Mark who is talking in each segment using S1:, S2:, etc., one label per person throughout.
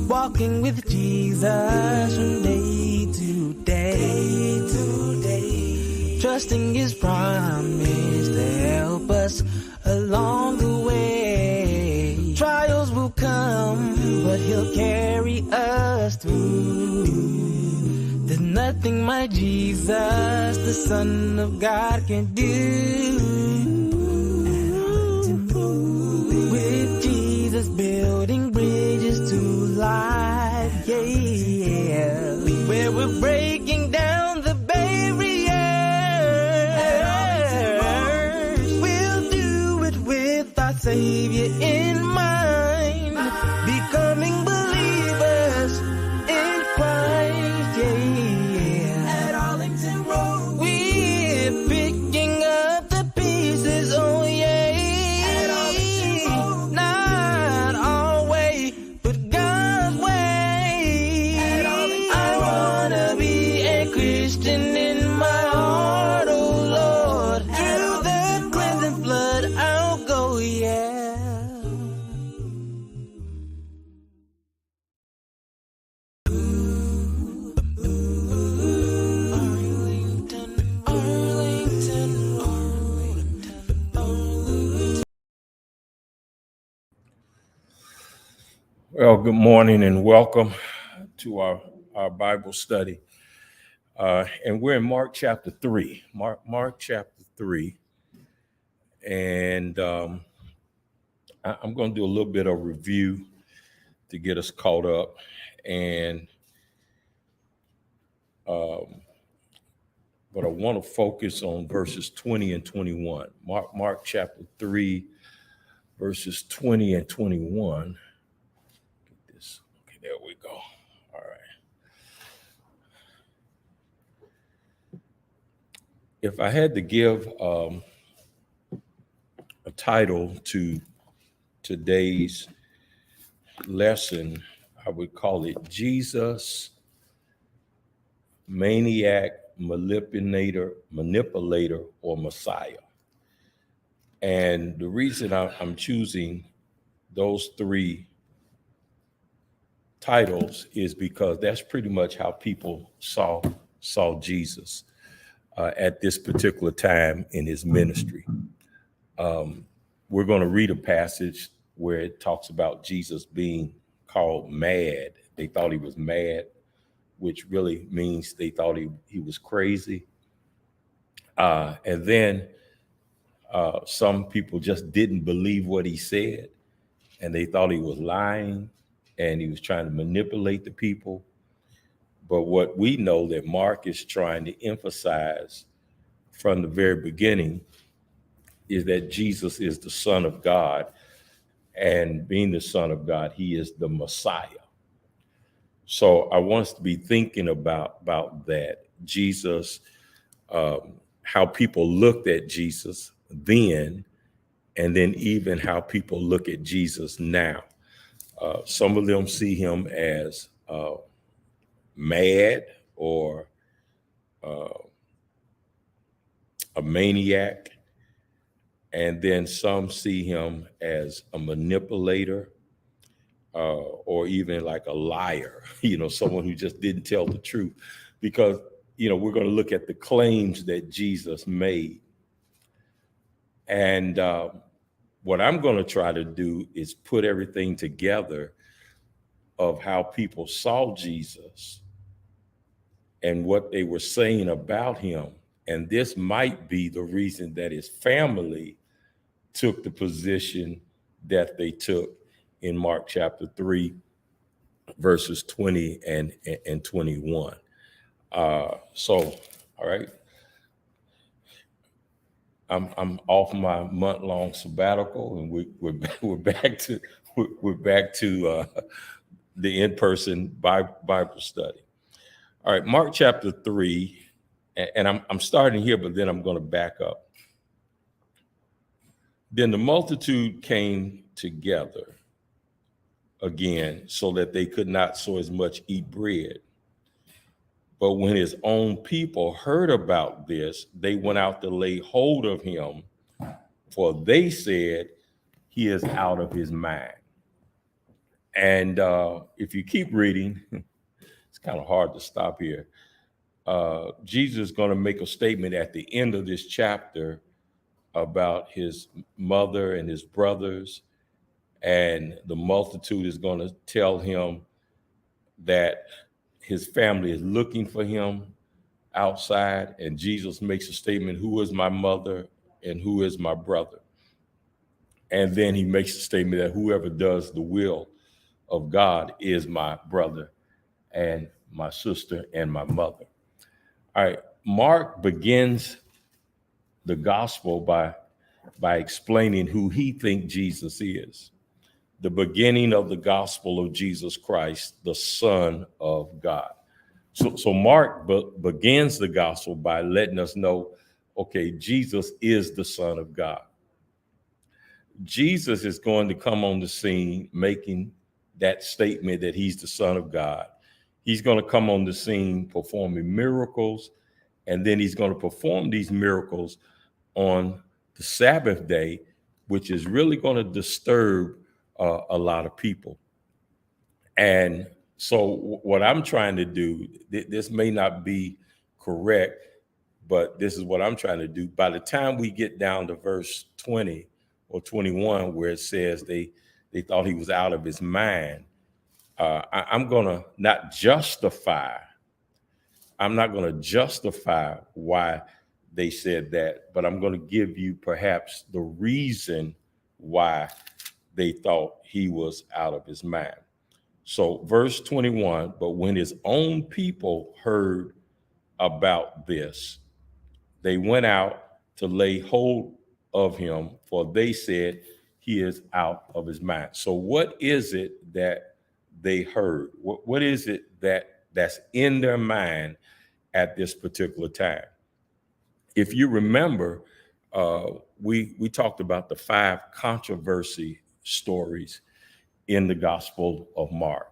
S1: Walking with Jesus from day to day, trusting His promise to help us along the way. Trials will come, but He'll carry us through. There's nothing my Jesus, the Son of God, can do. With Jesus building bridges to life, yeah. Where we're breaking down the barriers. We'll do it with our Savior in mind, becoming believers in Christ, yeah. At Arlington Road, we're picking up the pieces, oh yeah. At Arlington Road, not our way, but God's way. At Arlington Road, I wanna be a Christian in my heart, oh Lord. Through the cleansing flood, I'll go, yeah.
S2: Well, good morning and welcome to our Bible study. And we're in Mark chapter 3. Mark chapter 3. And I'm going to do a little bit of review to get us caught up. And but I want to focus on verses 20 and 21. Mark chapter 3, verses 20 and 21. There we go. All right. If I had to give a title to today's lesson, I would call it Jesus, Maniac, Manipulator, or Messiah. And the reason I'm choosing those three titles is because that's pretty much how people saw Jesus at this particular time in his ministry. We're going to read a passage where it talks about Jesus being called mad. They thought he was mad, which really means they thought he was crazy. And then some people just didn't believe what he said, and they thought he was lying, and he was trying to manipulate the people. But what we know that Mark is trying to emphasize from the very beginning is that Jesus is the Son of God, and being the Son of God, he is the Messiah. So I want us to be thinking about that. Jesus, how people looked at Jesus then, and then even how people look at Jesus now. Some of them see him as mad or a maniac. And then some see him as a manipulator or even like a liar, someone who just didn't tell the truth. Because, we're going to look at the claims that Jesus made. And what I'm going to try to do is put everything together of how people saw Jesus and what they were saying about him. And this might be the reason that his family took the position that they took in Mark chapter 3, verses 20 and 21. So, all right. I'm off my month-long sabbatical, and we're back to the in-person Bible study. All right, Mark chapter 3, and I'm starting here, but then I'm going to back up. Then the multitude came together again, so that they could not so as much eat bread. But when his own people heard about this, they went out to lay hold of him, for they said, he is out of his mind. And if you keep reading, it's kind of hard to stop here. Jesus is going to make a statement at the end of this chapter about his mother and his brothers, and the multitude is going to tell him that his family is looking for him outside, and Jesus makes a statement, who is my mother and who is my brother? And then he makes a statement that whoever does the will of God is my brother and my sister and my mother. All right, Mark begins the gospel by explaining who he thinks Jesus is. The beginning of the gospel of Jesus Christ, the Son of God. So Mark begins the gospel by letting us know, okay, Jesus is the Son of God. Jesus is going to come on the scene making that statement that he's the Son of God. He's going to come on the scene performing miracles, and then he's going to perform these miracles on the Sabbath day, which is really going to disturb a lot of people. And so what I'm trying to do, this may not be correct, but this is what I'm trying to do. By the time we get down to verse 20 or 21, where it says they thought he was out of his mind, I'm going to not justify why they said that, but I'm going to give you perhaps the reason why they thought he was out of his mind. So verse 21, but when his own people heard about this, they went out to lay hold of him, for they said he is out of his mind. So what is it that they heard? What is it that's in their mind at this particular time? If you remember, we talked about the 5 controversy stories in the Gospel of Mark.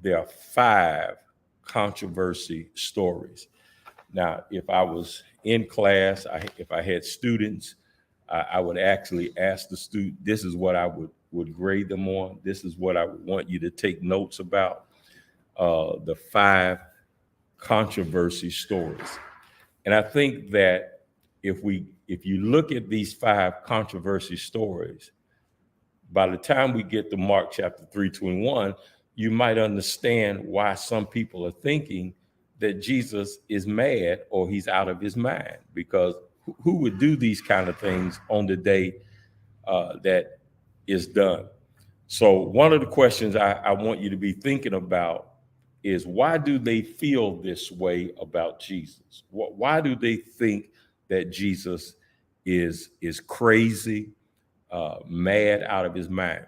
S2: There are 5 controversy stories. Now, if I was in class, if I had students, I would actually ask the student, this is what I would grade them on. This is what I would want you to take notes about, the 5 controversy stories. And I think that if you look at these 5 controversy stories, by the time we get to Mark chapter 3:21, you might understand why some people are thinking that Jesus is mad or he's out of his mind, because who would do these kind of things on the day that is done? So one of the questions I want you to be thinking about is, why do they feel this way about Jesus? Why do they think that Jesus is crazy, mad, out of his mind?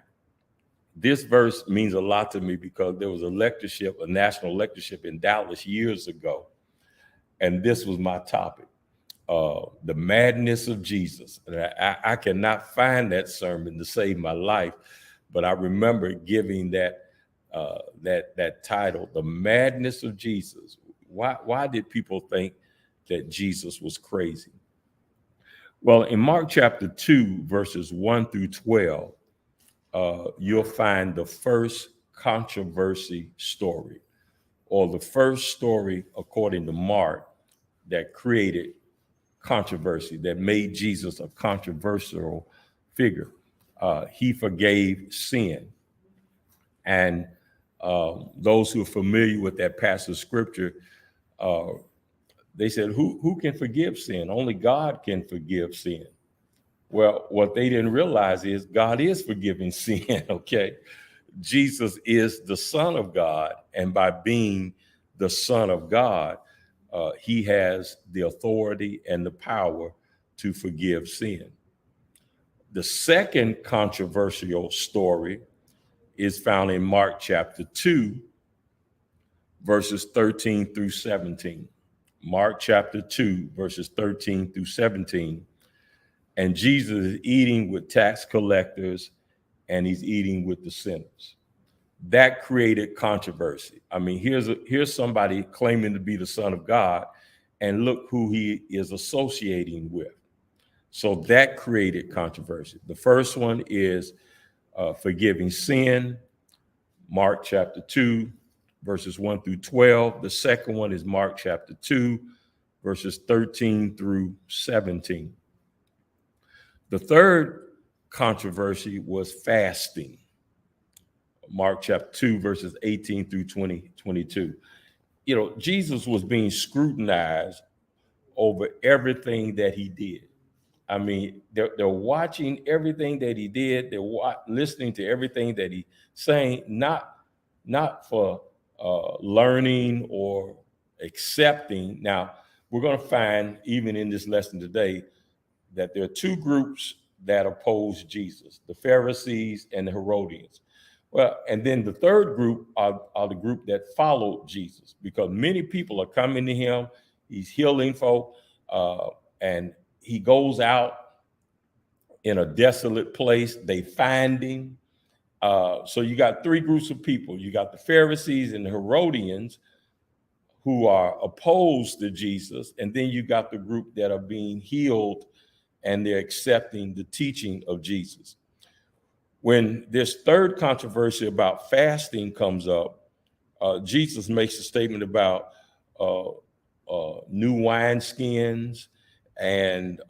S2: This verse means a lot to me because there was a national lectureship in Dallas years ago, and this was my topic, the madness of Jesus. And I cannot find that sermon to save my life, but I remember giving that title, the madness of Jesus. Why did people think that Jesus was crazy? Well, in Mark chapter 2, verses 1 through 12, you'll find the first controversy story, or the first story, according to Mark, that created controversy, that made Jesus a controversial figure. He forgave sin. And those who are familiar with that passage of scripture, they said, who can forgive sin? Only God can forgive sin. Well, what they didn't realize is God is forgiving sin, okay? Jesus is the Son of God, and by being the Son of God, he has the authority and the power to forgive sin. The second controversial story is found in Mark chapter 2, verses 13 through 17. Mark chapter 2, verses 13 through 17. And Jesus is eating with tax collectors, and he's eating with the sinners. That created controversy. I mean, here's somebody claiming to be the Son of God, and look who he is associating with. So that created controversy. The first one is forgiving sin, Mark chapter 2, verses 1 through 12. The second one is Mark chapter 2, verses 13 through 17. The third controversy was fasting, Mark chapter 2, verses 18 through 22. You know, Jesus was being scrutinized over everything that he did. I mean, they're watching everything that he did. They're listening to everything that he saying, not for learning or accepting. Now, we're going to find, even in this lesson today, that there are two groups that oppose Jesus, the Pharisees and the Herodians. Well, and then the third group are the group that followed Jesus, because many people are coming to him. He's healing folk, and he goes out in a desolate place. They find him. So you got three groups of people. You got the Pharisees and the Herodians, who are opposed to Jesus. And then you got the group that are being healed and they're accepting the teaching of Jesus. When this third controversy about fasting comes up, Jesus makes a statement about new wineskins, and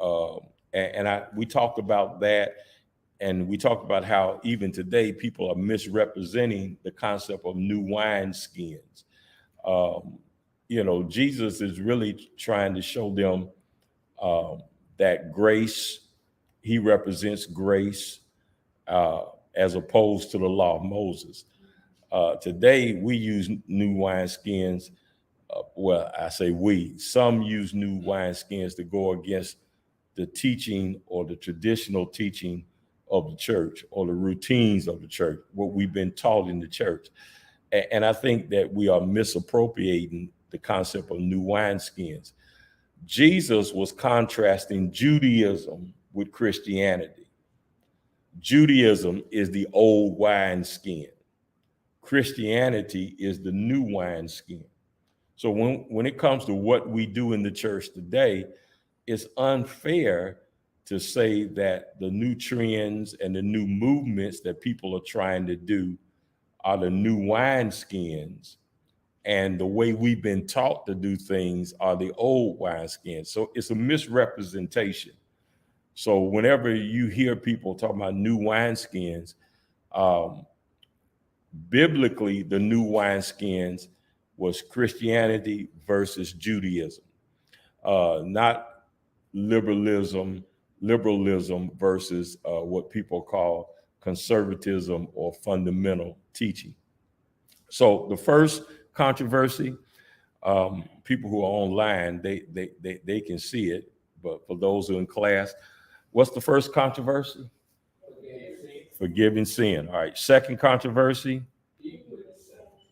S2: we talked about that, and we talked about how even today people are misrepresenting the concept of new wineskins. You know, Jesus is really trying to show them that grace, he represents grace, as opposed to the law of Moses. Today, we use new wineskins. Well, I say we. Some use new wineskins to go against the teaching or the traditional teaching of the church or the routines of the church, what we've been taught in the church. And I think that we are misappropriating the concept of new wineskins. Jesus was contrasting Judaism with Christianity. Judaism is the old wineskin. Christianity is the new wineskin. So when it comes to what we do in the church today, it's unfair to say that the new trends and the new movements that people are trying to do are the new wineskins, and the way we've been taught to do things are the old wineskins. So it's a misrepresentation. So whenever you hear people talking about new wineskins, biblically, the new wineskins was Christianity versus Judaism, not liberalism versus what people call conservatism or fundamental teaching. So the first controversy, people who are online, they can see it, but for those who are in class, what's the first controversy? Forgiving sin. All right. Second controversy.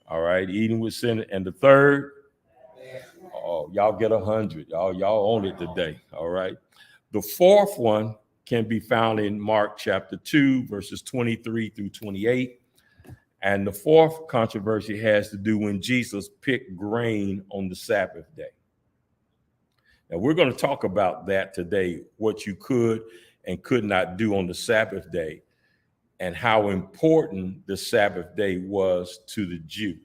S2: All right. Eating with sin. And the third, oh, y'all get 100. Y'all own it today. All right. The fourth one can be found in Mark chapter 2, verses 23 through 28. And the fourth controversy has to do when Jesus picked grain on the Sabbath day. Now, we're going to talk about that today, what you could and could not do on the Sabbath day, and how important the Sabbath day was to the Jew.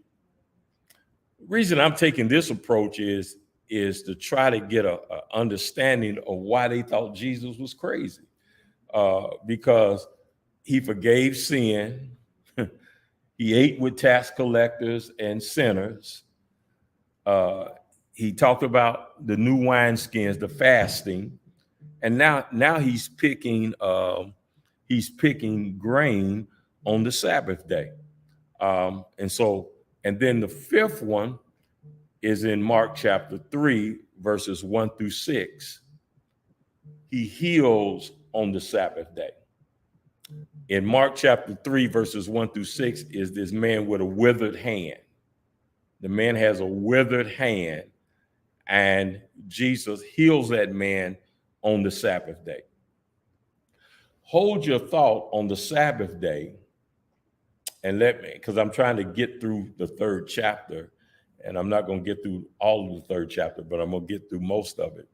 S2: The reason I'm taking this approach is to try to get a understanding of why they thought Jesus was crazy, because he forgave sin. He ate with tax collectors and sinners. He talked about the new wineskins, the fasting, and now he's picking grain on the Sabbath day. And then the fifth one is in Mark chapter 3, verses 1 through 6. He heals on the Sabbath day. In Mark chapter 3, verses 1 through 6 is this man with a withered hand. The man has a withered hand, and Jesus heals that man on the Sabbath day. Hold your thought on the Sabbath day, and let me, because I'm trying to get through the third chapter, and I'm not going to get through all of the third chapter, but I'm going to get through most of it.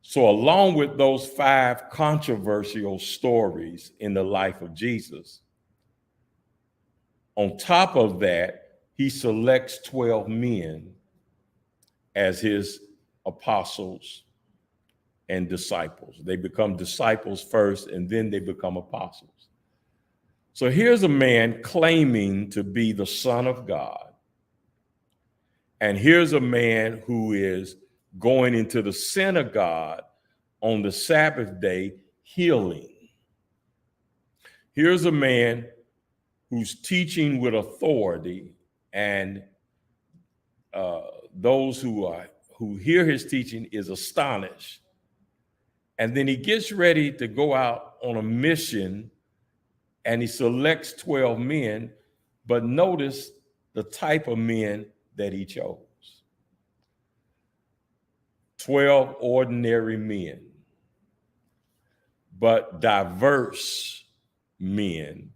S2: So along with those 5 controversial stories in the life of Jesus, on top of that, he selects 12 men as his apostles and disciples. They become disciples first, and then they become apostles. So here's a man claiming to be the Son of God. And here's a man who is going into the synagogue on the Sabbath day, healing. Here's a man who's teaching with authority, and those who hear his teaching is astonished. And then he gets ready to go out on a mission, and he selects 12 men, but notice the type of men that he chose. 12 ordinary men, but diverse men.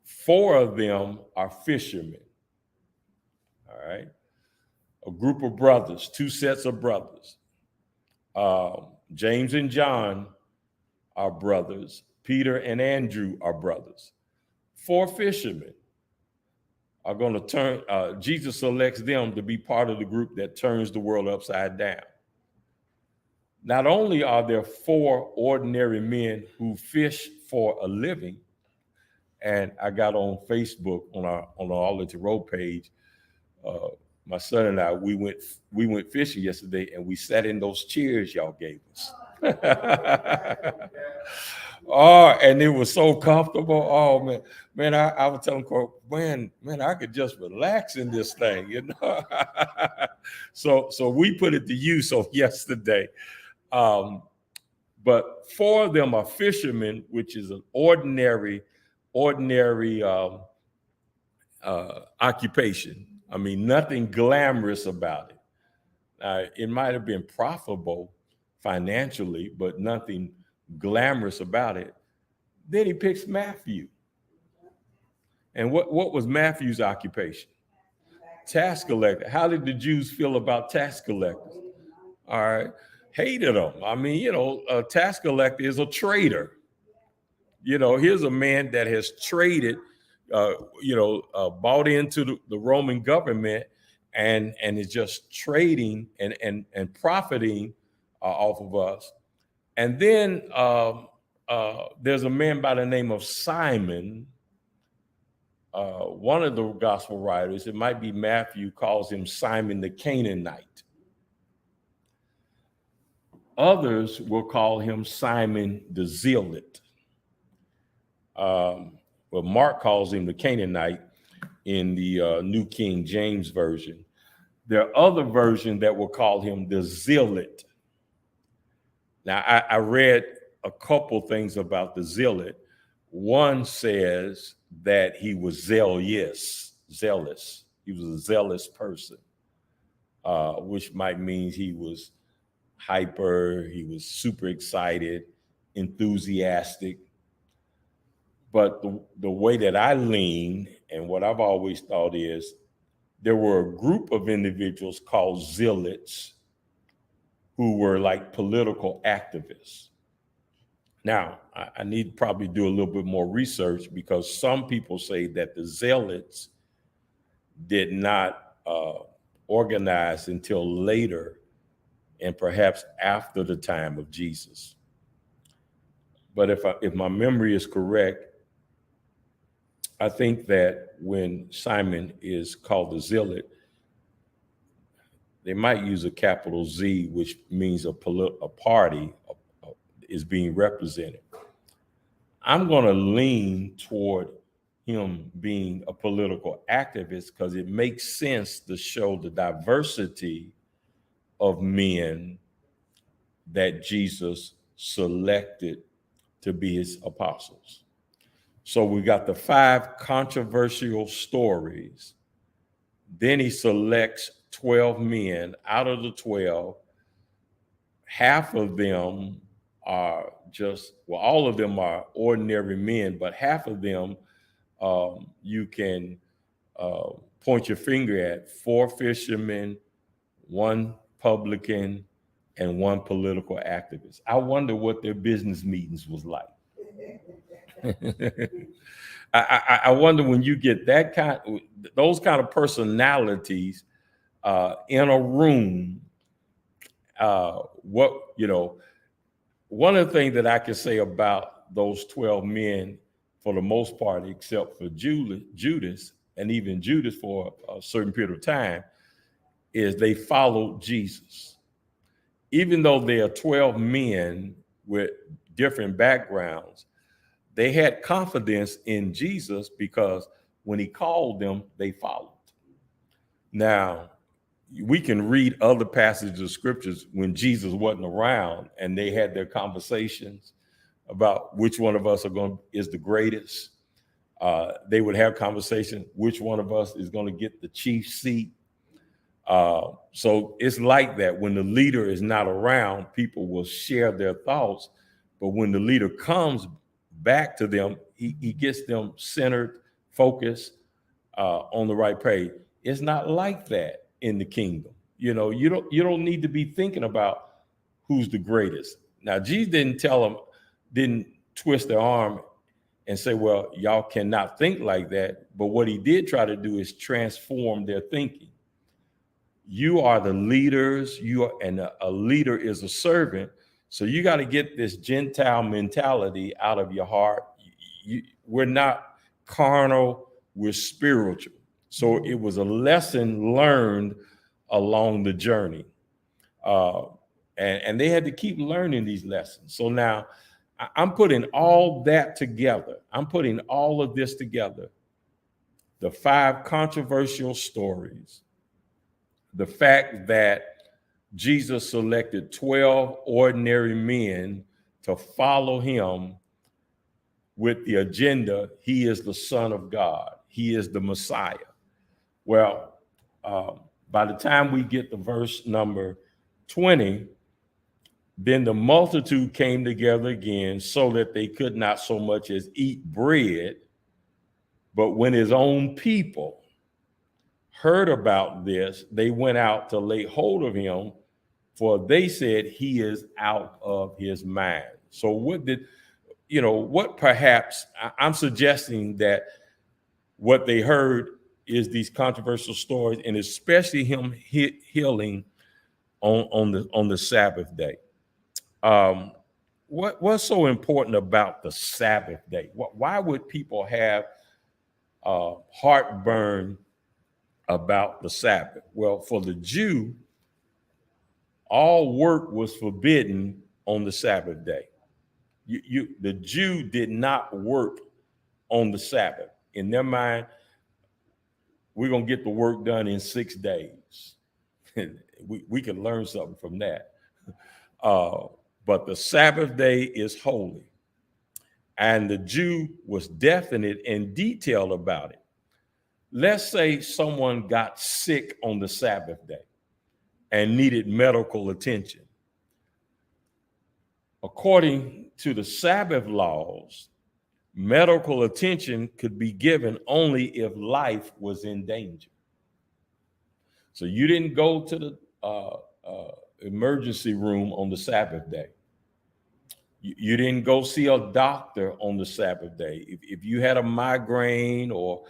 S2: 4 of them are fishermen. All right. A group of brothers, 2 sets of brothers. James and John are brothers. Peter and Andrew are brothers. 4 fishermen are going to turn, Jesus selects them to be part of the group that turns the world upside down. Not only are there 4 ordinary men who fish for a living, and I got on Facebook on our Arlington Road page, my son and I, we went fishing yesterday, and we sat in those chairs y'all gave us. Oh, and it was so comfortable. Oh man, I was telling Corey, man, I could just relax in this thing, you know. So we put it to use yesterday. But 4 of them are fishermen, which is an ordinary occupation. I mean, nothing glamorous about it. It might have been profitable financially, but nothing glamorous about it. Then he picks Matthew. And what was Matthew's occupation? Tax collector. How did the Jews feel about tax collectors? All right. Hated them. I mean, you know, a tax collector is a traitor. You know, here's a man that has traded, bought into the Roman government and is just trading and profiting off of us. And then there's a man by the name of Simon. One of the gospel writers, it might be Matthew, calls him Simon the Canaanite. Others will call him Simon the Zealot. Well, Mark calls him the Canaanite in the New King James Version. There are other versions that will call him the Zealot. Now, I read a couple things about the Zealot. One says that he was zealous. He was a zealous person, which might mean he was hyper, he was super excited, enthusiastic. But the way that I lean and what I've always thought is there were a group of individuals called zealots who were like political activists. Now, I need to probably do a little bit more research because some people say that the zealots did not organize until later and perhaps after the time of Jesus. But if my memory is correct, I think that when Simon is called the zealot, they might use a capital Z, which means a party is being represented. I'm going to lean toward him being a political activist because it makes sense to show the diversity of men that Jesus selected to be his apostles. So we got the 5 controversial stories. Then he selects 12 men. Out of the 12, half of them are all of them are ordinary men, but half of them you can point your finger at: 4 fishermen, 1 publican, and one political activist. I wonder what their business meetings was like. I wonder when you get those kind of personalities in a room, one of the things that I can say about those 12 men, for the most part, except for Judas, and even Judas for a certain period of time, is they followed Jesus. Even though they are 12 men with different backgrounds, they had confidence in Jesus because when he called them, they followed. Now, we can read other passages of scriptures when Jesus wasn't around and they had their conversations about which one of us is the greatest. They would have conversation, which one of us is going to get the chief seat. So it's like that. When the leader is not around, people will share their thoughts. But when the leader comes back to them, he gets them centered, focused, on the right page. It's not like that in the kingdom. You don't need to be thinking about who's the greatest. Now, Jesus didn't twist their arm and say, well, y'all cannot think like that. But what he did try to do is transform their thinking. You are the leaders, and a leader is a servant. So you got to get this Gentile mentality out of your heart. We're not carnal, we're spiritual. So it was a lesson learned along the journey. And they had to keep learning these lessons. So now I'm putting all that together. I'm putting all of this together. The 5 controversial stories, the fact that Jesus selected 12 ordinary men to follow him with the agenda, he is the Son of God. He is the Messiah. Well, by the time we get to verse number 20, then the multitude came together again so that they could not so much as eat bread. But when his own people heard about this, they went out to lay hold of him, for they said he is out of his mind. So what perhaps I'm suggesting that what they heard is these controversial stories, and especially him healing on the Sabbath day. What's so important about the Sabbath day? Why would people have heartburn about the Sabbath? Well, for the Jew, all work was forbidden on the Sabbath day. The Jew did not work on the Sabbath. In their mind, we're going to get the work done in 6 days. we can learn something from that. But the Sabbath day is holy. And the Jew was definite and detailed about it. Let's say someone got sick on the Sabbath day and needed medical attention. According to the Sabbath laws, medical attention could be given only if life was in danger. So you didn't go to the emergency room on the Sabbath day. You didn't go see a doctor on the Sabbath day. If you had a migraine or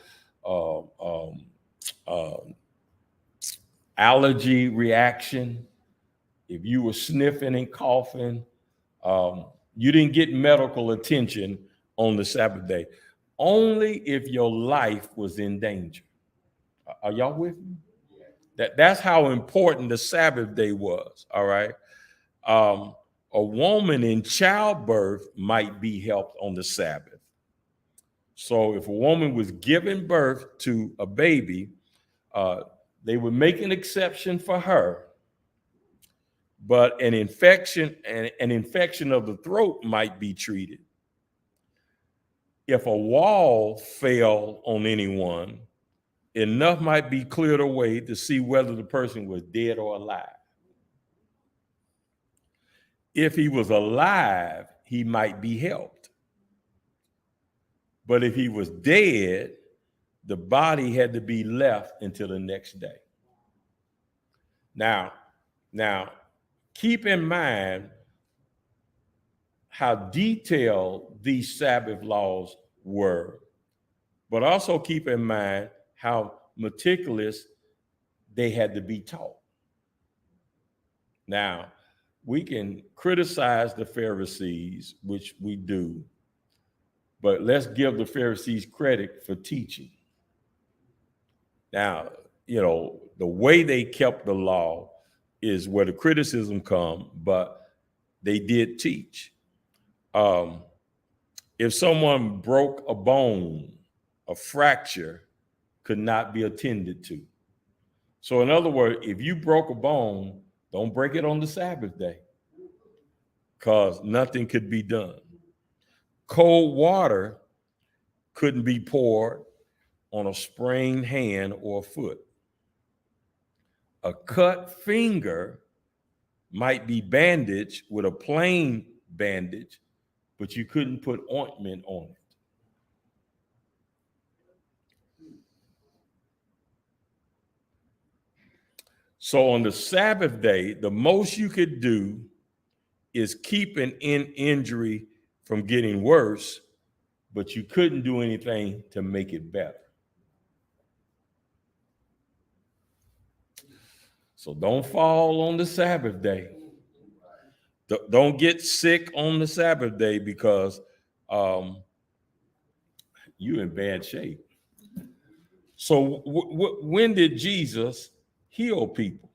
S2: allergy reaction, if you were sniffing and coughing, you didn't get medical attention on the Sabbath day. Only if your life was in danger. Are y'all with me? That's how important the Sabbath day was. All right. A woman in childbirth might be helped on the Sabbath. So if a woman was giving birth to a baby, they would make an exception for her, but an infection of the throat might be treated. If a wall fell on anyone, enough might be cleared away to see whether the person was dead or alive. If he was alive, he might be helped. But if he was dead, the body had to be left until the next day. Now, keep in mind how detailed these Sabbath laws were, but also keep in mind how meticulous they had to be taught. Now, we can criticize the Pharisees, which we do, but let's give the Pharisees credit for teaching. Now, the way they kept the law is where the criticism comes, but they did teach. If someone broke a bone, a fracture could not be attended to. So in other words, if you broke a bone, don't break it on the Sabbath day, because nothing could be done. Cold water couldn't be poured on a sprained hand or foot. A cut finger might be bandaged with a plain bandage, but you couldn't put ointment on it. So on the Sabbath day, the most you could do is keep an injury from getting worse, but you couldn't do anything to make it better. So don't fall on the Sabbath day. Don't get sick on the Sabbath day, because you're in bad shape. So when did Jesus heal people?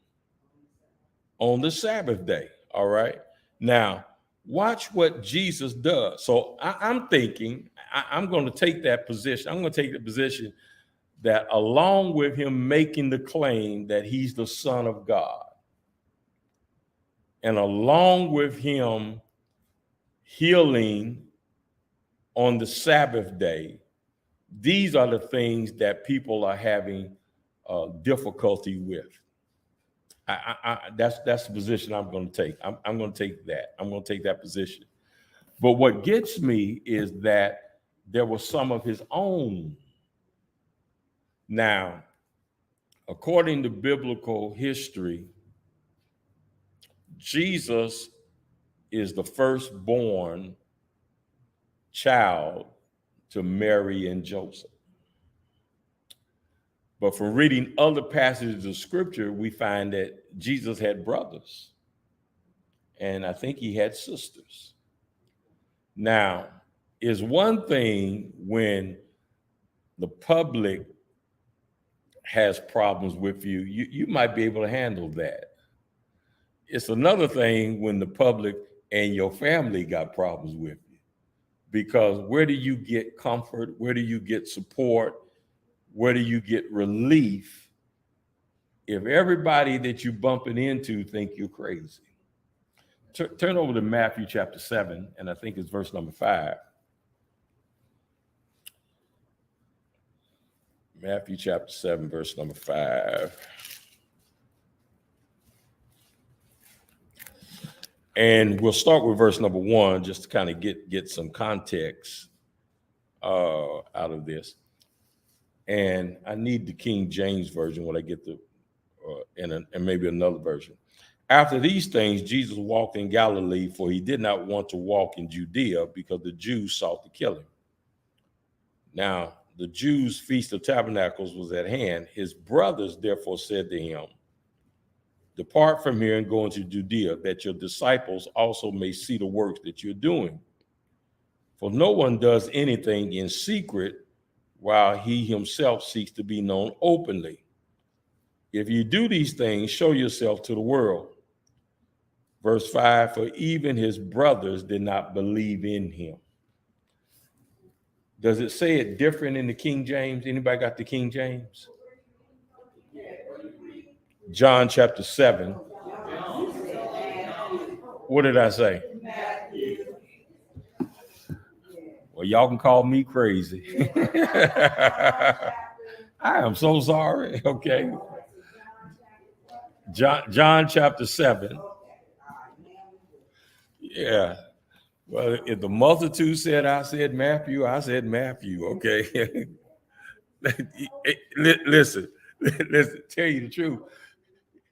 S2: On the Sabbath day. All right. Now, watch what Jesus does. So I'm thinking I'm going to take that position. I'm going to take the position that along with him making the claim that he's the Son of God, and along with him healing on the Sabbath day, these are the things that people are having difficulty with. That's the position I'm going to take. I'm going to take that. I'm going to take that position. But what gets me is that there was some of his own. Now, according to biblical history, Jesus is the firstborn child to Mary and Joseph. But from reading other passages of scripture, we find that Jesus had brothers, and I think he had sisters. Now, it's one thing when the public has problems with you, you might be able to handle that. It's another thing when the public and your family got problems with you, because where do you get comfort? Where do you get support? Where do you get relief if everybody that you bumping into think you're crazy? Turn over to Matthew chapter 7, and I think it's verse number 5. Matthew chapter 7, verse number 5. And we'll start with verse number 1, just to kind of get some context out of this. And I need the King James version when I get the, and maybe another version. After these things, Jesus walked in Galilee, for he did not want to walk in Judea, because the Jews sought to kill him. Now, the Jews' Feast of Tabernacles was at hand. His brothers therefore said to him, "Depart from here and go into Judea, that your disciples also may see the works that you're doing. For no one does anything in secret while he himself seeks to be known openly. If you do these things, show yourself to the world." Verse 5, for even his brothers did not believe in him. Does it say it different in the King James? Anybody got the King James? John chapter 7. What did I say? Well, y'all can call me crazy. I am so sorry. Okay. John chapter 7. Yeah. Well, if the multitude said I said Matthew, okay? Listen, tell you the truth.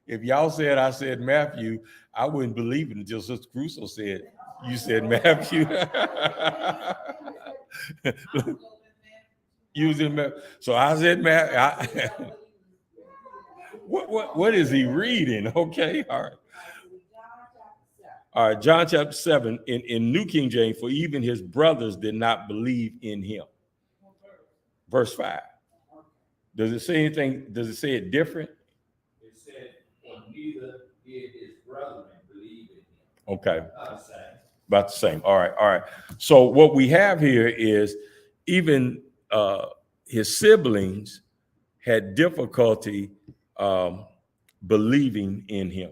S2: If y'all said I said Matthew, I wouldn't believe it until Sister Crusoe said you said Matthew. You was in Matthew. So I said Matthew. What is he reading? Okay, all right. All right, John chapter 7 in New King James, for even his brothers did not believe in him. Verse 5. Does it say anything? Does it say it different?
S3: It said, for neither did his brethren believe in him.
S2: Okay.
S3: About the same.
S2: About the same. All right, all right. So what we have here is even his siblings had difficulty believing in him.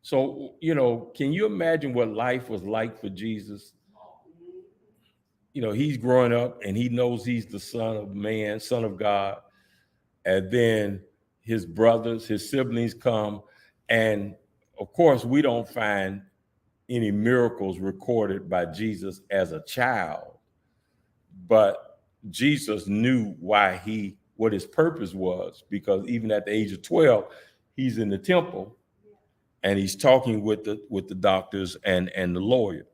S2: So, can you imagine what life was like for Jesus? He's growing up and he knows he's the Son of Man, Son of God. And then his brothers, his siblings come. And of course, we don't find any miracles recorded by Jesus as a child. But Jesus knew what his purpose was, because even at the age of 12, he's in the temple. And he's talking with the doctors and the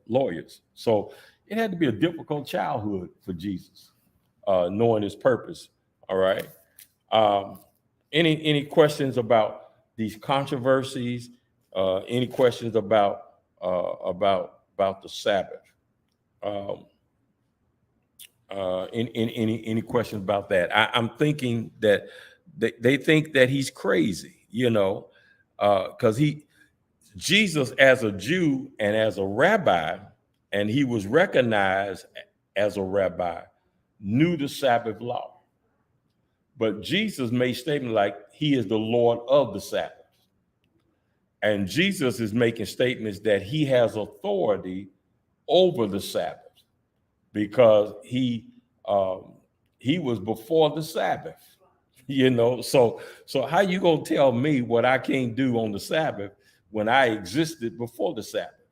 S2: lawyers. So it had to be a difficult childhood for Jesus, knowing his purpose. All right. Any questions about these controversies? Any questions about the Sabbath? Any questions about that? I'm thinking that they think that he's crazy, because Jesus, as a Jew and as a rabbi, and he was recognized as a rabbi, knew the Sabbath law. But Jesus made statements like he is the Lord of the Sabbath. And Jesus is making statements that he has authority over the Sabbath, because he was before the Sabbath, So how you gonna tell me what I can't do on the Sabbath when I existed before the Sabbath?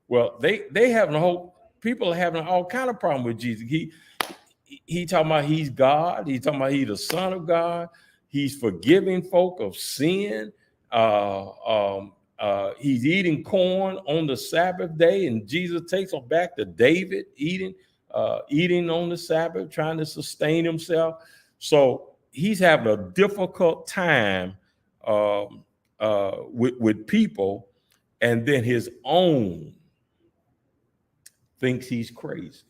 S2: Well, people are having all kind of problem with Jesus. He talking about he's God. He's talking about he's the Son of God. He's forgiving folk of sin. He's eating corn on the Sabbath day, and Jesus takes them back to David eating on the Sabbath, trying to sustain himself. So he's having a difficult time with people, and then his own thinks he's crazy.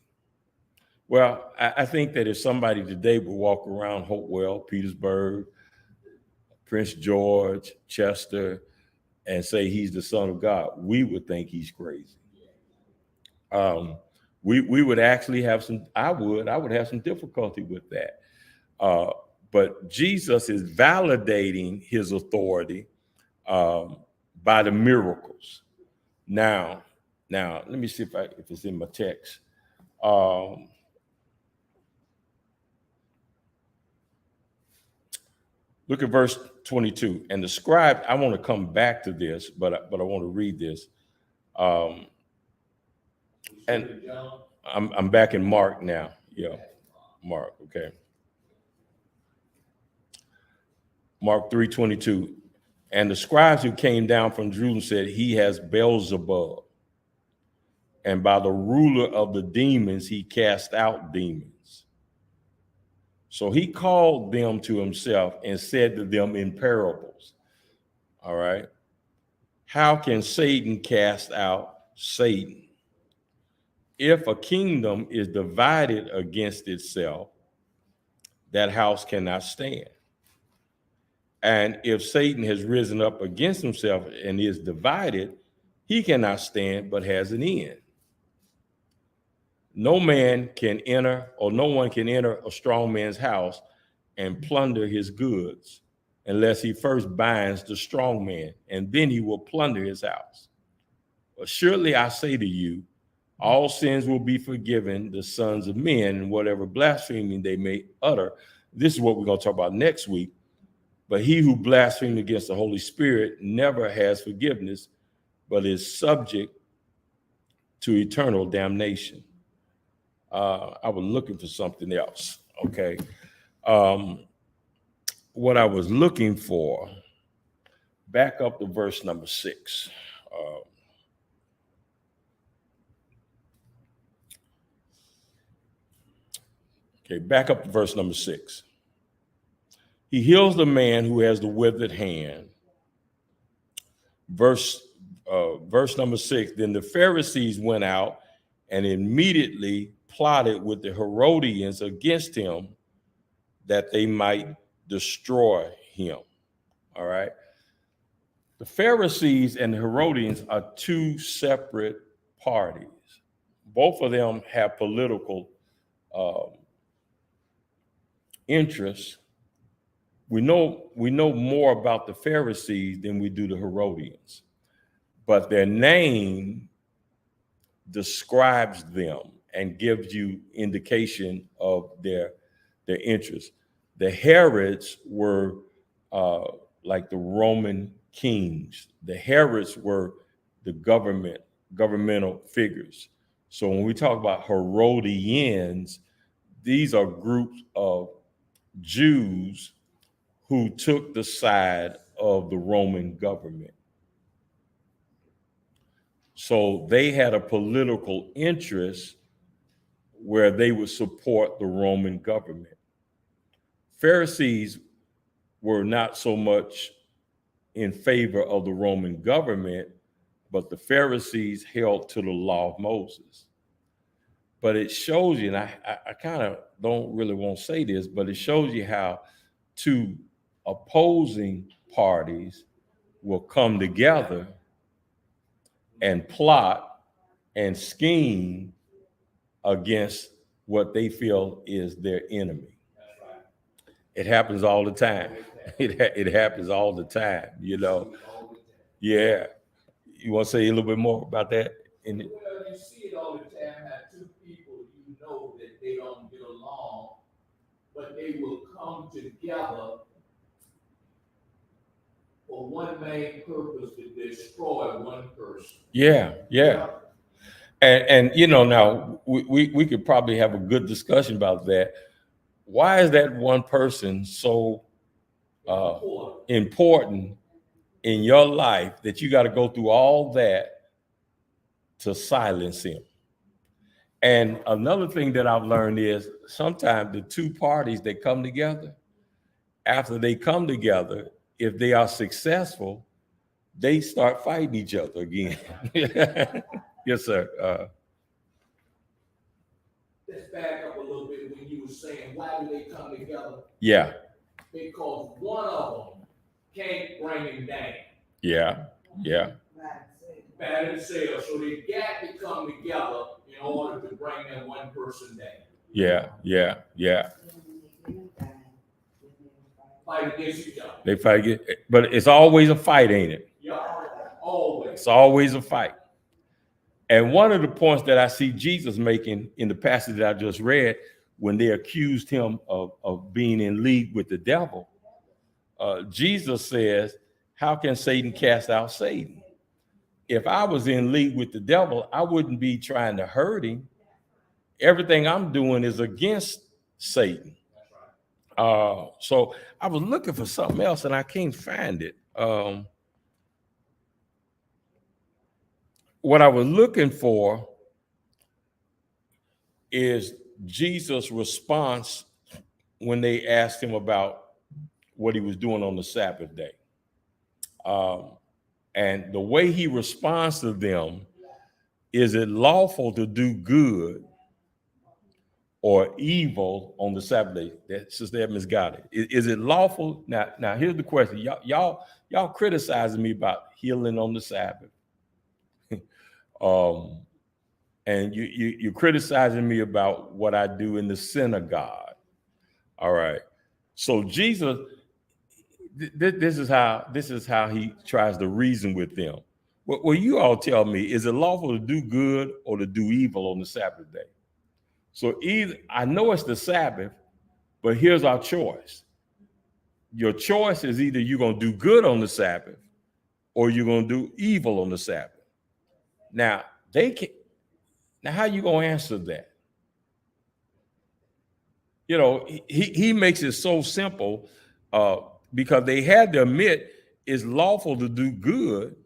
S2: Well, I think that if somebody today would walk around Hopewell, Petersburg, Prince George, Chester, and say he's the Son of God, we would think he's crazy. We would actually have I would have some difficulty with that. But Jesus is validating his authority by the miracles. Now, let me see if it's in my text. Look at verse 22. And the scribe, I want to come back to this, but I want to read this. And I'm back in Mark now. Yeah, Mark. Okay. Mark 3:22. And the scribes who came down from Jerusalem said, he has Beelzebub, and by the ruler of the demons he cast out demons. So he called them to himself and said to them in parables. All right. How can Satan cast out Satan? If a kingdom is divided against itself, that house cannot stand. And if Satan has risen up against himself and is divided, he cannot stand, but has an end. No one can enter a strong man's house and plunder his goods unless he first binds the strong man, and then he will plunder his house. But surely I say to you, all sins will be forgiven the sons of men, and whatever blasphemy they may utter. This is what we're going to talk about next week. But he who blasphemes against the Holy Spirit never has forgiveness, but is subject to eternal damnation. I was looking for something else. Okay. What I was looking for back up to verse number 6. Okay, back up to verse number 6. He heals the man who has the withered hand. Verse number 6, then the Pharisees went out and immediately plotted with the Herodians against him that they might destroy him. All right. The Pharisees and the Herodians are two separate parties. Both of them have political interests. We know more about the Pharisees than we do the Herodians, but their name describes them and gives you indication of their interests. The Herods were like the Roman kings. The Herods were the governmental figures. So when we talk about Herodians, these are groups of Jews who took the side of the Roman government. So they had a political interest where they would support the Roman government. Pharisees were not so much in favor of the Roman government, but the Pharisees held to the law of Moses. But it shows you, and I kind of don't really want to say this, but it shows you how two opposing parties will come together and plot and scheme against what they feel is their enemy. It happens all the time. It happens all the time, you know. Yeah. You want to say a little bit more about that?
S3: Well, you see it all the time, how two people, you know that they don't get along, but they will come together for one main purpose, to destroy one person.
S2: Yeah. And you know, now we could probably have a good discussion about that. Why is that one person so important in your life that you got to go through all that to silence him? And another thing that I've learned is sometimes the two parties that come together, after they come together, if they are successful, they start fighting each other again. Yes, sir.
S3: Let's back up a little bit when you were saying, why do they come together?
S2: Yeah.
S3: Because one of them can't bring him down.
S2: Yeah.
S3: Bad themselves. So they got to come together in order to bring that one person down.
S2: Yeah.
S3: Fight against each other.
S2: They fight, but it's always a fight, ain't it?
S3: Yeah, always.
S2: It's always a fight. And one of the points that I see Jesus making in the passage that I just read, when they accused him of being in league with the devil, Jesus says, how can Satan cast out Satan? If I was in league with the devil, I wouldn't be trying to hurt him. Everything I'm doing is against Satan. So I was looking for something else and I can't find it. What I was looking for is Jesus' response when they asked him about what he was doing on the Sabbath day. And the way he responds to them, is it lawful to do good or evil on the Sabbath day? That Sister Edmonds got it. Is it lawful? Now here's the question. Y'all criticizing me about healing on the Sabbath. And you're criticizing me about what I do in the synagogue. All right. So Jesus, this is how he tries to reason with them. Well, you all tell me, is it lawful to do good or to do evil on the Sabbath day? So either, I know it's the Sabbath, but here's our choice. Your choice is either you're going to do good on the Sabbath or you're going to do evil on the Sabbath. Now, how you going to answer that? You know, he makes it so simple because they had to admit it's lawful to do good,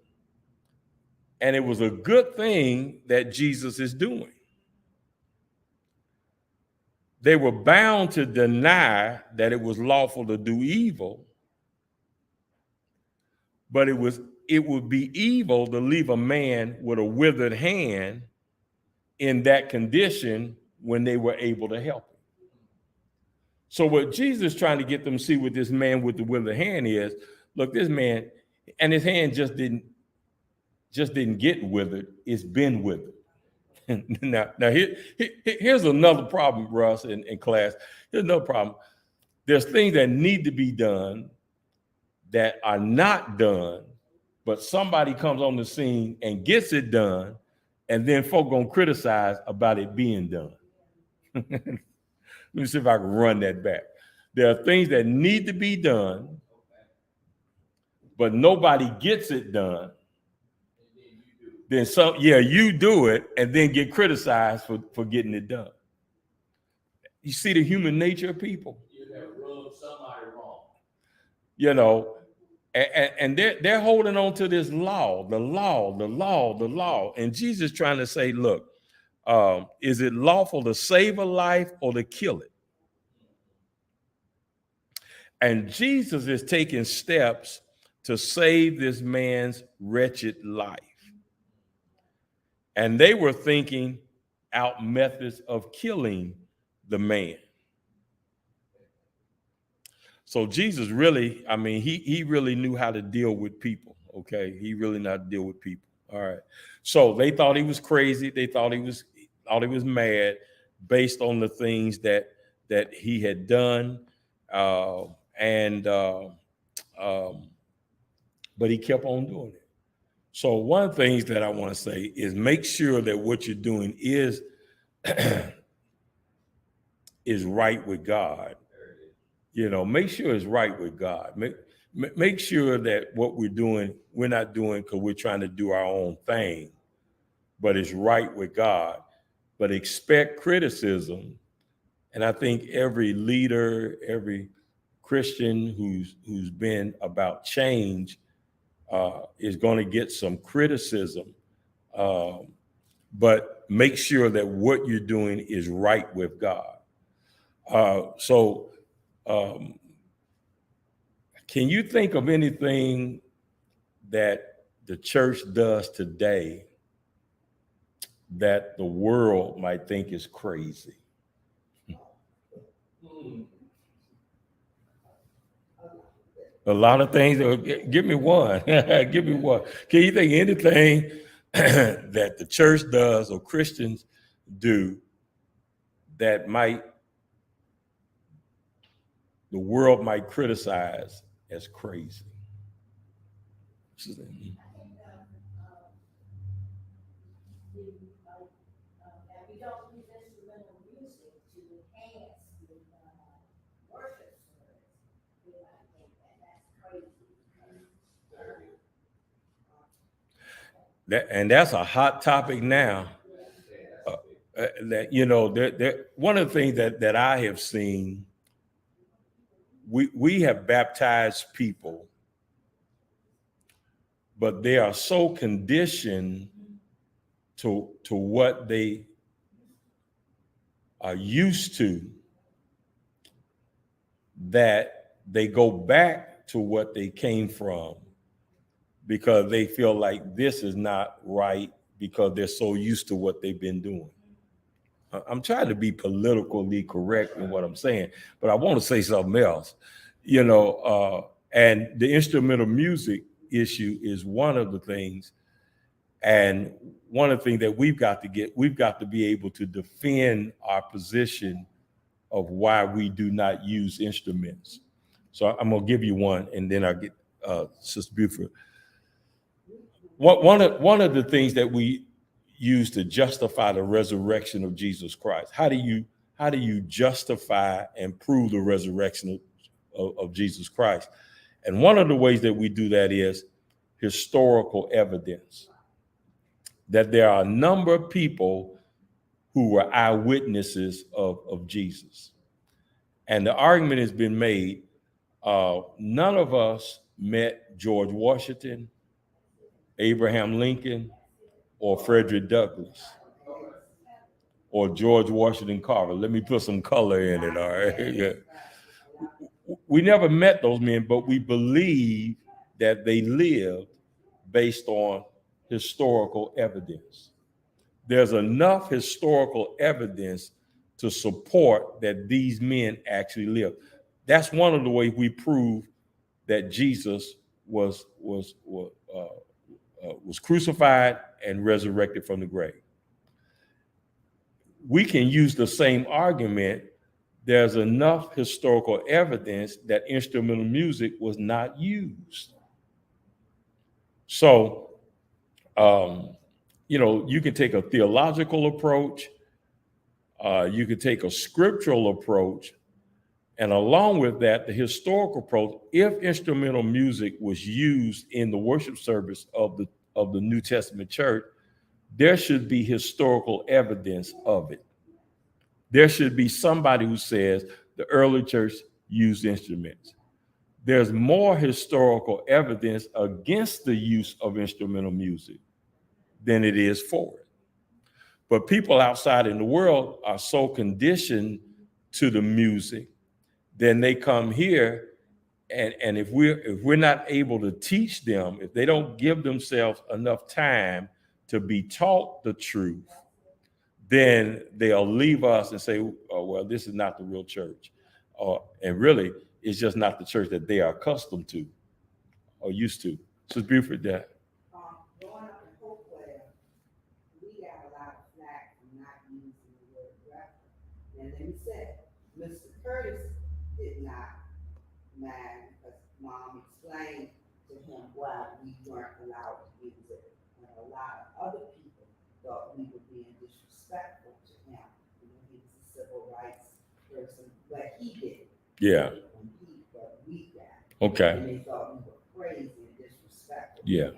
S2: and it was a good thing that Jesus is doing. They were bound to deny that it was lawful to do evil, but it would be evil to leave a man with a withered hand in that condition when they were able to help him. So what Jesus is trying to get them to see with this man with the withered hand is, look, this man, and his hand just didn't get withered, it's been withered. Now here's another problem, Russ, in class. Here's another problem. There's things that need to be done that are not done, but somebody comes on the scene and gets it done, and then folk gonna criticize about it being done. Let me see if I can run that back. There are things that need to be done, but nobody gets it done. Then you do it and then get criticized for getting it done. You see the human nature of people.
S3: You have rubbed somebody wrong.
S2: You know, and they're holding on to this law, the law. And Jesus trying to say, look, is it lawful to save a life or to kill it? And Jesus is taking steps to save this man's wretched life. And they were thinking out methods of killing the man. So Jesus really, I mean, he really knew how to deal with people, okay? He really knew how to deal with people, all right? So they thought he was crazy. They thought he was mad based on the things that he had done. But he kept on doing it. So one of the things that I want to say is make sure that what you're doing is right with God. You know, make sure it's right with God. Make sure that what we're doing, we're not doing because we're trying to do our own thing, but it's right with God. But expect criticism. And I think every leader, every Christian who's been about change is going to get some criticism, but make sure that what you're doing is right with God. Can you think of anything that the church does today that the world might think is crazy? A lot of things. Give me one. Give me one. Can you think anything that the church does or Christians do that the world might criticize as crazy?
S4: We don't use instrumental music to enhance the worship service. I think that's crazy.
S2: And that's a hot topic now. That you know, one of the things that I have seen, we have baptized people, but they are so conditioned to what they are used to that they go back to what they came from because they feel like this is not right because they're so used to what they've been doing. I'm trying to be politically correct in what I'm saying, but I want to say something else, you know, and the instrumental music issue is one of the things. And one of the things that we've got to be able to defend our position of why we do not use instruments. So I'm going to give you one, and then I'll get Sister Buford. One of the things that we use to justify the resurrection of Jesus Christ. How do you justify and prove the resurrection of Jesus Christ? And one of the ways that we do that is historical evidence. That there are a number of people who were eyewitnesses of Jesus. And the argument has been made, none of us met George Washington, Abraham Lincoln, or Frederick Douglass, or George Washington Carver. Let me put some color in it, all right? Yeah. We never met those men, but we believe that they lived based on historical evidence. There's enough historical evidence to support that these men actually lived. That's one of the ways we prove that Jesus was crucified and resurrected from the grave. We can use the same argument. There's enough historical evidence that instrumental music was not used. So, you can take a theological approach, you could take a scriptural approach, and along with that, the historical approach. If instrumental music was used in the worship service of the New Testament church, there should be historical evidence of it. There should be somebody who says the early church used instruments. There's more historical evidence against the use of instrumental music than it is for it. But people outside in the world are so conditioned to the music, then they come here, and if we're not able to teach them, if they don't give themselves enough time to be taught the truth, then they'll leave us and say, oh, well, this is not the real church. And really, it's just not the church that they are accustomed to or used to. So Buford, that.
S5: Growing up in Hopewell, we got a lot of flack for not using the word rapper. And then he said, Mr. Curtis did not mind because Mom explained to him why we weren't allowed to use it. And a lot of other people thought we were being disrespectful to him. He was a civil rights person, but he did.
S2: Yeah.
S5: But we got.
S2: Okay.
S5: And they thought we were crazy and disrespectful.
S2: Yeah.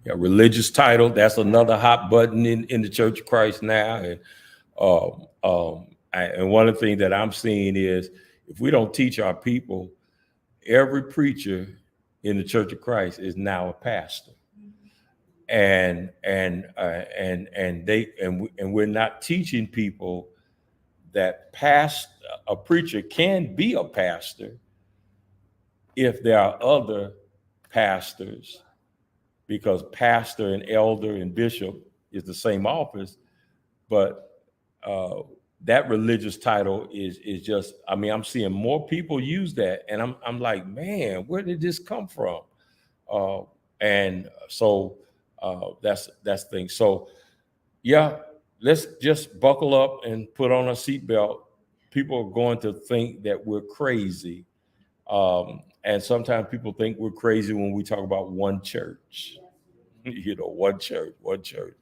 S2: Yeah. Religious title. That's another hot button in the Church of Christ now. And one of the things that I'm seeing is if we don't teach our people, every preacher in the Church of Christ is now a pastor. And we're not teaching people that a preacher can be a pastor if there are other pastors, because pastor and elder and bishop is the same office, but that religious title is just, I'm seeing more people use that, and I'm like, man, where did this come from? And so that's the thing. So yeah, let's just buckle up and put on a seatbelt. People are going to think that we're crazy. And sometimes people think we're crazy when we talk about one church. One church.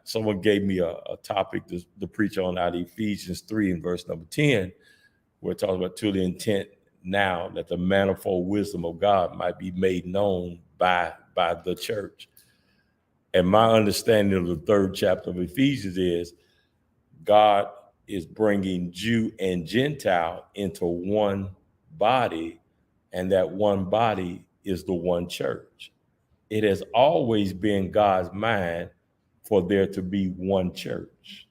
S2: Someone gave me a topic to preach on out of Ephesians 3 and verse number 10, where it talks about to the intent now that the manifold wisdom of God might be made known by the church. And my understanding of the 3rd chapter of Ephesians is God is bringing Jew and Gentile into one body, and that one body is the one church. It has always been God's mind for there to be one church.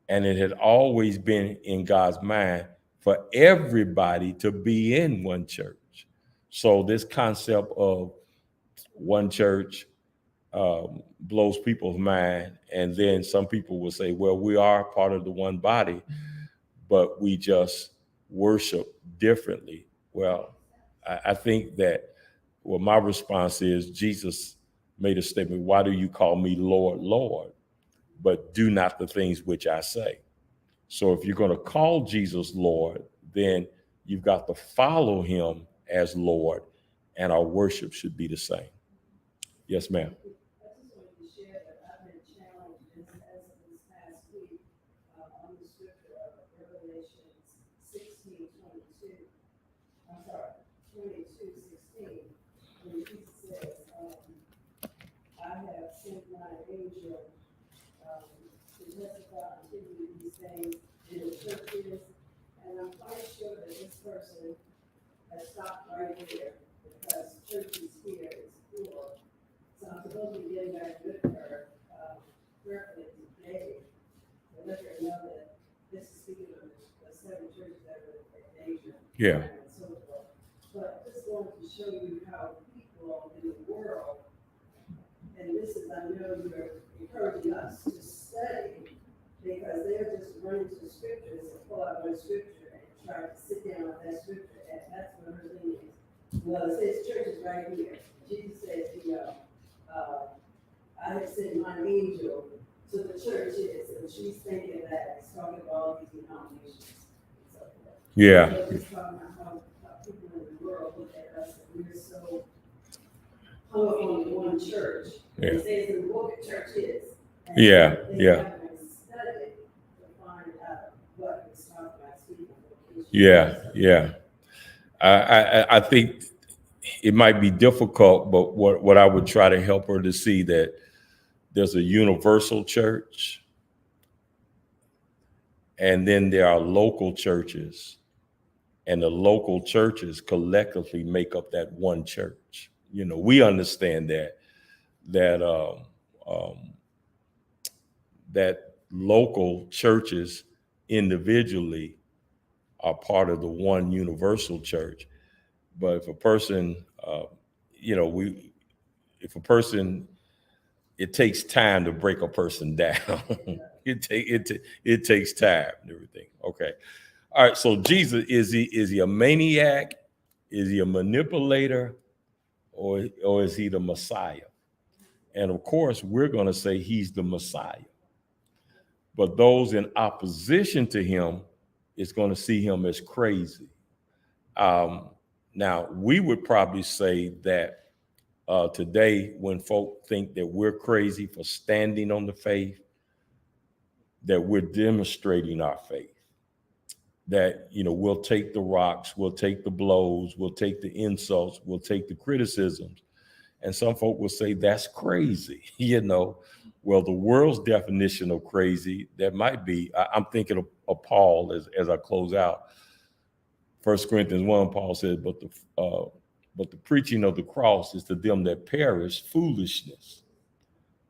S2: And it had always been in God's mind for everybody to be in one church. So this concept of one church blows people's mind. And then some people will say, well, we are part of the one body, but we just worship differently. Well, I think that my response is Jesus made a statement, why do you call me Lord, Lord, but do not the things which I say? So if you're going to call Jesus Lord, then you've got to follow him as Lord, and our worship should be the same. Yes, ma'am.
S6: I just wanted to share that I've been challenged as of this past week on the scripture of Revelations 16:22. I'm sorry, 22:16, when Jesus says, I have sent my angel to testify unto you these things in the churches, and I'm quite sure that this person has stopped right there. churches here is full. So I'm supposed to be getting back with her, prayerfully today, to let her know that this is speaking of the 7 churches that are in danger.
S2: Yeah.
S6: And so forth. But just wanted to show you how people in the world, and this is, I know you're encouraging us to study, because they're just running to scriptures and pull out one scripture and try to sit down with that scripture, and that's what her thing is. Well, it says church is right here. Jesus says, I have sent my angel to the churches, and she's thinking that it's talking about all these denominations and so forth.
S2: Yeah.
S6: So it's talking about how people in the world look at us, and we're so hung up on one church.
S2: Yeah.
S6: It says in the book, church is. And
S2: Yeah,
S6: they
S2: yeah.
S6: haven't studied to find out what it's talking about, speaking vocation.
S2: Yeah. I think it might be difficult, but what I would try to help her to see that there's a universal church, and then there are local churches, and the local churches collectively make up that one church. You know, we understand that local churches individually are part of the one universal church. But if a person, it takes time to break a person down. It takes time and everything. Okay. All right. So Jesus, is he a maniac? Is he a manipulator? Or is he the Messiah? And of course, we're going to say he's the Messiah. But those in opposition to him is going to see him as crazy. Now, we would probably say that today, when folk think that we're crazy for standing on the faith, that we're demonstrating our faith. That, we'll take the rocks, we'll take the blows, we'll take the insults, we'll take the criticisms. And some folk will say that's crazy, Well, the world's definition of crazy, that might be, I'm thinking of Paul as I close out. 1 Corinthians 1, Paul says, but the preaching of the cross is to them that perish foolishness.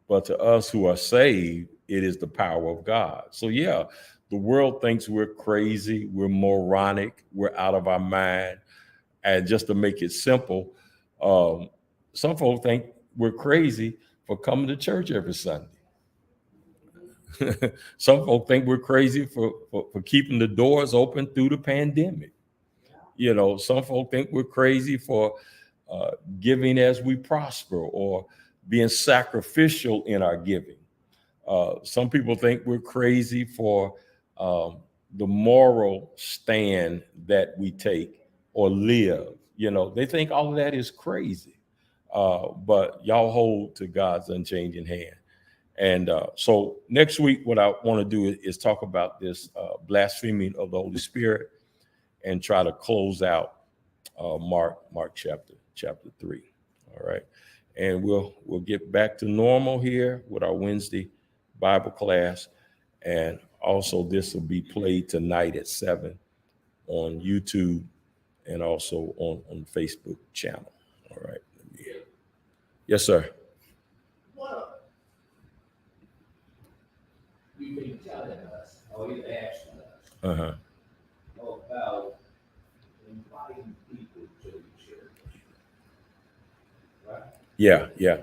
S2: But to us who are saved, it is the power of God. So yeah, the world thinks we're crazy, we're moronic, we're out of our mind. And just to make it simple, some folks think we're crazy for coming to church every Sunday. Some folks think we're crazy for keeping the doors open through the pandemic. Some folks think we're crazy for giving as we prosper or being sacrificial in our giving. Some people think we're crazy for the moral stand that we take or live. They think all of that is crazy. But y'all hold to God's unchanging hand. And so next week, what I want to do is talk about this blaspheming of the Holy Spirit and try to close out Mark chapter 3. All right. And we'll get back to normal here with our Wednesday Bible class. And also this will be played tonight at 7 on YouTube and also on the Facebook channel. All right. Yes, sir.
S3: What you've been telling us, or you've asked us, about inviting people to the church, right?
S2: Yeah.